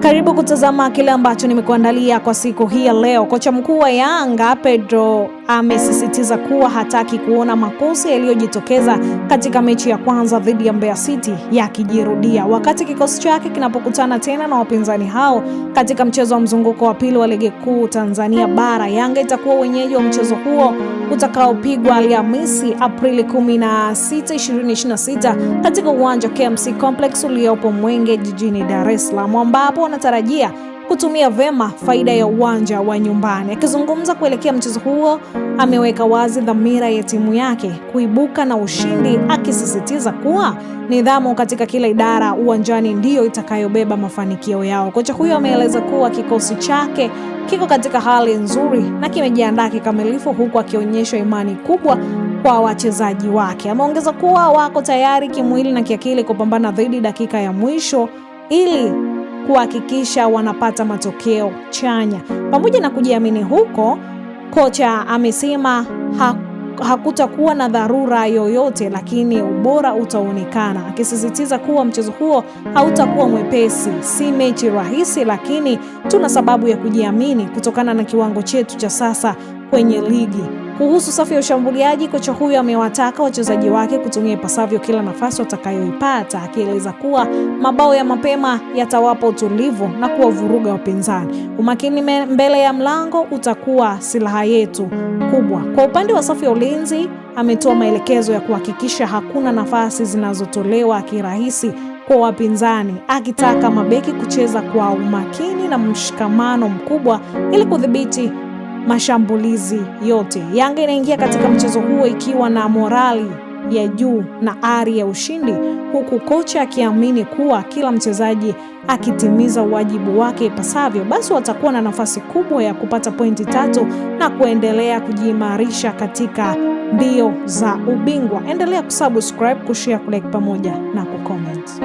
Karibu kutazama kile ambacho nimekuandalia kwa siku hii ya leo. Kocha mkuu wa Yanga Pedro amesisitiza kuwa hataki kuona makosa yaliyojitokeza katika mechi ya kwanza dhidi ya Mbeya City yakijirudia wakati kikosi chake kinapokutana tena na wapinzani hao katika mchezo wa mzunguko wa pili wa Ligi Kuu Tanzania Bara. Yanga itakuwa wenyeji wa mchezo huo utakaopigwa Alhamisi Aprili 16, 2026 katika uwanja KMC Complex uliopo Mwenge jijini Dar es Salaam, ambapo wanatarajia kutumia vema faida ya uwanja wa nyumbani. Akizungumza kuelekea mchezo huo, ameweka wazi dhamira ya timu yake kuibuka na ushindi, akisisitiza kuwa nidhamu katika kila idara uwanjani ndiyo itakayobeba mafanikio yao. Kocha huyo ameeleza kuwa kikosi chake kiko katika hali nzuri na kimejiandaa kikamilifu, huku akionyesha imani kubwa kwa wachezaji wake. Ameongeza kuwa wako tayari kimwili na kiakili kupambana dhidi dakika ya mwisho ili kuhakikisha wanapata matokeo chanya. Pamoja na kujiamini huko, kocha amesema hakutakuwa na dharura yoyote, lakini ubora utaonekana, akisisitiza kuwa mchezo huo hautakuwa mwepesi. Si mechi rahisi, lakini tuna sababu ya kujiamini kutokana na kiwango chetu cha sasa kwenye ligi. Kuhusu safu ya ushambuliaji, kocha huyo amewataka wachezaji wake kutumia ipasavyo kila nafasi watakayoipata, akieleza kuwa mabao ya mapema yatawapa utulivu na kuwavuruga wapinzani. Umakini mbele ya mlango utakuwa silaha yetu kubwa. Kwa upande wa safu ya ulinzi, ametoa maelekezo ya kuhakikisha hakuna nafasi zinazotolewa kirahisi kwa wapinzani, akitaka mabeki kucheza kwa umakini na mshikamano mkubwa ili kudhibiti mashambulizi yote. Yanga inaingia katika mchezo huo ikiwa na morali ya juu na ari ya ushindi, huku kocha akiamini kuwa kila mchezaji akitimiza wajibu wake ipasavyo, basi watakuwa na nafasi kubwa ya kupata pointi 3 na kuendelea kujiimarisha katika mbio za ubingwa. Endelea kusubscribe, kushare, kulike pamoja na kucomment.